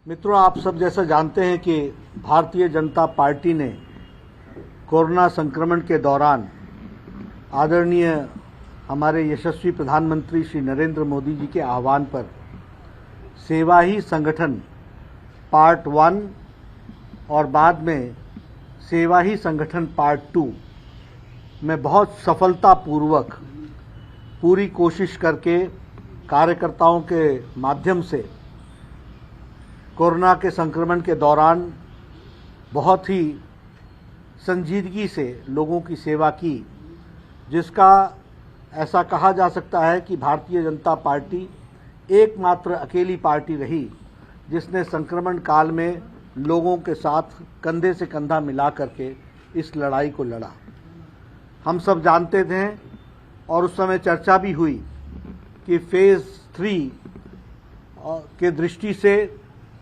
मित्रों, आप सब जैसा जानते हैं कि भारतीय जनता पार्टी ने कोरोना संक्रमण के दौरान आदरणीय हमारे यशस्वी प्रधानमंत्री श्री नरेंद्र मोदी जी के आह्वान पर सेवा ही संगठन पार्ट 1 और बाद में सेवा ही संगठन पार्ट 2 में बहुत सफलतापूर्वक पूरी कोशिश करके कार्यकर्ताओं के माध्यम से कोरोना के संक्रमण के दौरान बहुत ही संजीदगी से लोगों की सेवा की, जिसका ऐसा कहा जा सकता है कि भारतीय जनता पार्टी एकमात्र अकेली पार्टी रही जिसने संक्रमण काल में लोगों के साथ कंधे से कंधा मिला करके इस लड़ाई को लड़ा। हम सब जानते थे और उस समय चर्चा भी हुई कि फेज़ 3 के दृष्टि से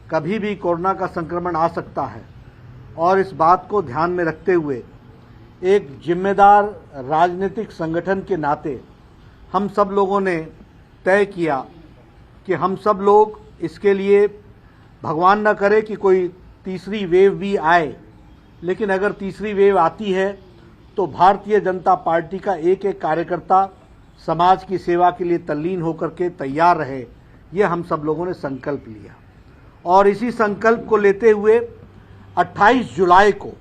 कभी भी कोरोना का संक्रमण आ सकता है, और इस बात को ध्यान में रखते हुए एक जिम्मेदार राजनीतिक संगठन के नाते हम सब लोगों ने तय किया कि हम सब लोग इसके लिए, भगवान न करे कि कोई तीसरी वेव भी आए, लेकिन अगर तीसरी वेव आती है तो भारतीय जनता पार्टी का एक एक कार्यकर्ता समाज की सेवा के लिए तल्लीन होकर के तैयार रहे। ये हम सब लोगों ने संकल्प लिया और इसी संकल्प को लेते हुए 28 जुलाई को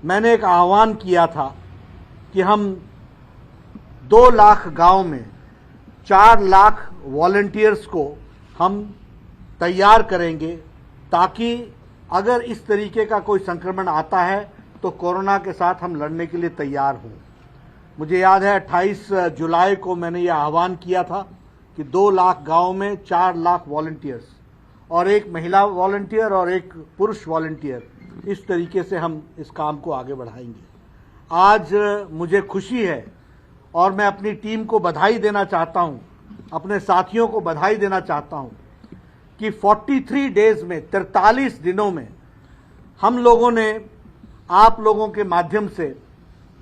मैंने एक आह्वान किया था कि हम 2 लाख गांव में 4 लाख वॉलंटियर्स को हम तैयार करेंगे, ताकि अगर इस तरीके का कोई संक्रमण आता है तो कोरोना के साथ हम लड़ने के लिए तैयार हों। मुझे याद है 28 जुलाई को मैंने ये आह्वान किया था कि 2 लाख गांव में 4 लाख वॉलंटियर्स और एक महिला वॉलंटियर और एक पुरुष वॉलंटियर, इस तरीके से हम इस काम को आगे बढ़ाएंगे। आज मुझे खुशी है और मैं अपनी टीम को बधाई देना चाहता हूं, अपने साथियों को बधाई देना चाहता हूं कि 43 डेज में, 43 दिनों में हम लोगों ने आप लोगों के माध्यम से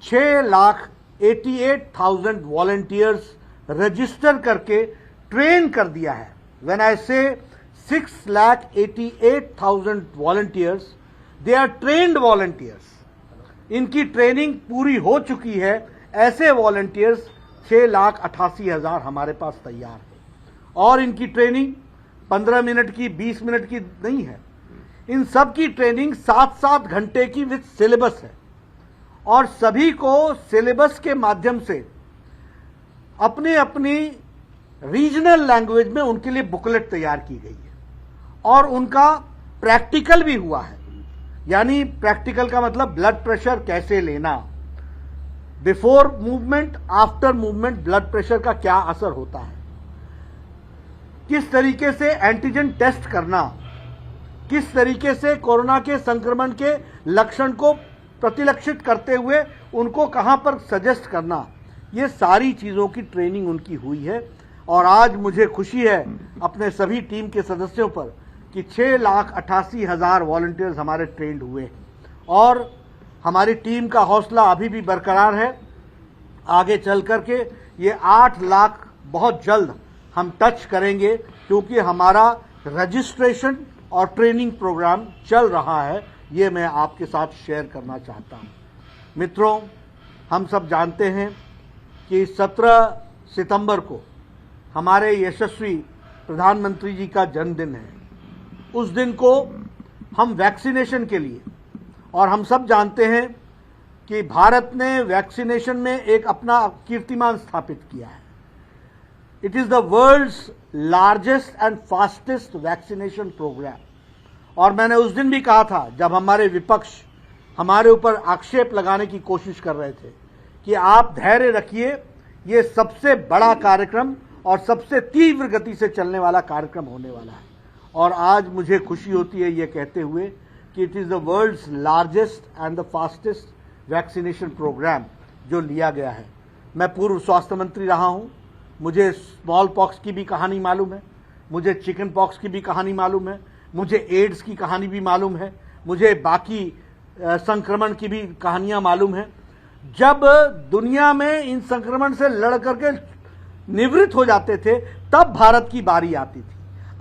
6,88,000 वॉलंटियर्स रजिस्टर करके ट्रेन कर दिया है। व्हेन आई से 6,88,000 volunteers, they are trained volunteers. इनकी ट्रेनिंग पूरी हो चुकी है। ऐसे वॉलंटियर्स 6,88,000 हमारे पास तैयार है और इनकी ट्रेनिंग 15 मिनट की, 20 मिनट की नहीं है। इन सब की ट्रेनिंग 7-7 घंटे की विद सिलेबस है और सभी को सिलेबस के माध्यम से अपनी अपनी रीजनल लैंग्वेज में उनके लिए बुकलेट तैयार की गई है और उनका प्रैक्टिकल भी हुआ है। यानी प्रैक्टिकल का मतलब ब्लड प्रेशर कैसे लेना, before movement, after movement blood pressure का क्या असर होता है, किस तरीके से एंटीजन टेस्ट करना, किस तरीके से कोरोना के संक्रमण के लक्षण को प्रतिलक्षित करते हुए उनको कहां पर सजेस्ट करना, ये सारी चीजों की ट्रेनिंग उनकी हुई है। और आज मुझे खुशी है अपने सभी टीम के सदस्यों पर कि 6,88,000 वॉलंटियर्स हमारे ट्रेंड हुए हैं और हमारी टीम का हौसला अभी भी बरकरार है। आगे चल करके ये 8 लाख बहुत जल्द हम टच करेंगे, क्योंकि हमारा रजिस्ट्रेशन और ट्रेनिंग प्रोग्राम चल रहा है। ये मैं आपके साथ शेयर करना चाहता हूँ। मित्रों, हम सब जानते हैं कि 17 सितंबर को हमारे यशस्वी प्रधानमंत्री जी का जन्मदिन है। उस दिन को हम वैक्सीनेशन के लिए, और हम सब जानते हैं कि भारत ने वैक्सीनेशन में एक अपना कीर्तिमान स्थापित किया है। It is the world's largest and fastest vaccination program. और मैंने उस दिन भी कहा था, जब हमारे विपक्ष हमारे ऊपर आक्षेप लगाने की कोशिश कर रहे थे, कि आप धैर्य रखिए, ये सबसे बड़ा कार्यक्रम और सबसे तीव्र गति से चलने वाला कार्यक्रम होने वाला है। और आज मुझे खुशी होती है ये कहते हुए कि it is the world's largest and the fastest vaccination program जो लिया गया है। मैं पूर्व स्वास्थ्य मंत्री रहा हूँ, मुझे स्मॉल पॉक्स की भी कहानी मालूम है, मुझे चिकन पॉक्स की भी कहानी मालूम है, मुझे एड्स की कहानी भी मालूम है, मुझे बाकी संक्रमण की भी कहानियाँ मालूम है। जब दुनिया में इन संक्रमण से लड़ करके निवृत्त हो जाते थे, तब भारत की बारी आती थी।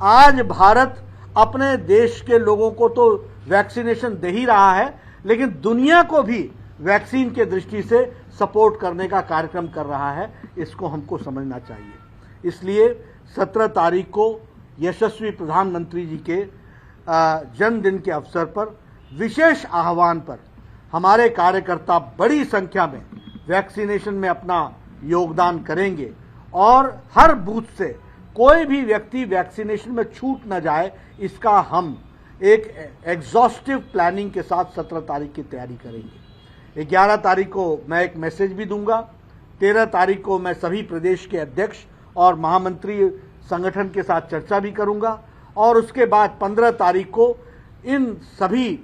आज भारत अपने देश के लोगों को तो वैक्सीनेशन दे ही रहा है, लेकिन दुनिया को भी वैक्सीन के दृष्टि से सपोर्ट करने का कार्यक्रम कर रहा है। इसको हमको समझना चाहिए। इसलिए 17 तारीख को यशस्वी प्रधानमंत्री जी के जन्मदिन के अवसर पर विशेष आह्वान पर हमारे कार्यकर्ता बड़ी संख्या में वैक्सीनेशन में अपना योगदान करेंगे और हर बूथ से कोई भी व्यक्ति वैक्सीनेशन में छूट न जाए, इसका हम एक एग्जॉस्टिव प्लानिंग के साथ 17 तारीख की तैयारी करेंगे। 11 तारीख को मैं एक मैसेज भी दूंगा। 13 तारीख को मैं सभी प्रदेश के अध्यक्ष और महामंत्री संगठन के साथ चर्चा भी करूंगा और उसके बाद 15 तारीख को इन सभी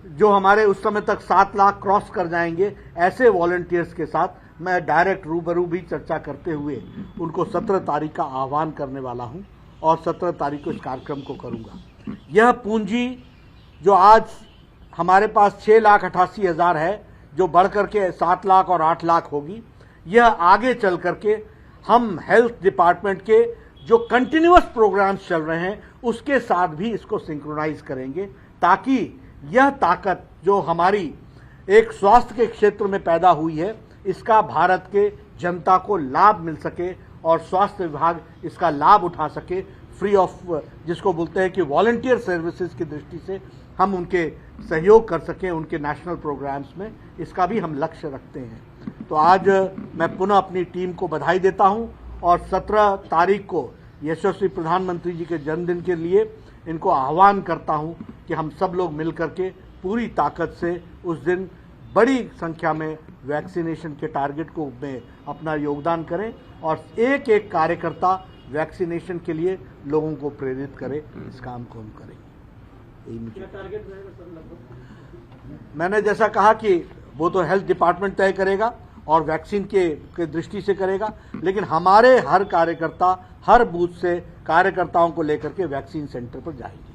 जो हमारे उस समय तक 7 लाख क्रॉस कर जाएंगे ऐसे वॉलंटियर्स के साथ मैं डायरेक्ट रूबरू भी चर्चा करते हुए उनको 17 तारीख का आह्वान करने वाला हूं और 17 तारीख को इस कार्यक्रम को करूंगा। यह पूंजी जो आज हमारे पास 6,88,000 है, जो बढ़ करके 7 लाख और 8 लाख होगी, यह आगे चल करके हम हेल्थ डिपार्टमेंट के जो कंटिन्यूअस प्रोग्राम्स चल रहे हैं उसके साथ भी इसको सिंक्रोनाइज करेंगे, ताकि यह ताकत जो हमारी एक स्वास्थ्य के क्षेत्र में पैदा हुई है, इसका भारत के जनता को लाभ मिल सके और स्वास्थ्य विभाग इसका लाभ उठा सके फ्री ऑफ, जिसको बोलते हैं कि वॉलंटियर सर्विसेज की दृष्टि से हम उनके सहयोग कर सकें उनके नेशनल प्रोग्राम्स में। इसका भी हम लक्ष्य रखते हैं। तो आज मैं पुनः अपनी टीम को बधाई देता हूं और 17 तारीख को यशस्वी प्रधानमंत्री जी के जन्मदिन के लिए इनको आह्वान करता हूं कि हम सब लोग मिलकर के पूरी ताकत से उस दिन बड़ी संख्या में वैक्सीनेशन के टारगेट को में अपना योगदान करें और एक एक कार्यकर्ता वैक्सीनेशन के लिए लोगों को प्रेरित करे। इस काम को हम करेंगे। क्या टारगेट रहेगा सर लगभग? मैंने जैसा कहा कि वो तो हेल्थ डिपार्टमेंट तय करेगा और वैक्सीन के दृष्टि से करेगा, लेकिन हमारे हर कार्यकर्ता हर बूथ से कार्यकर्ताओं को लेकर के वैक्सीन सेंटर पर जाएंगे।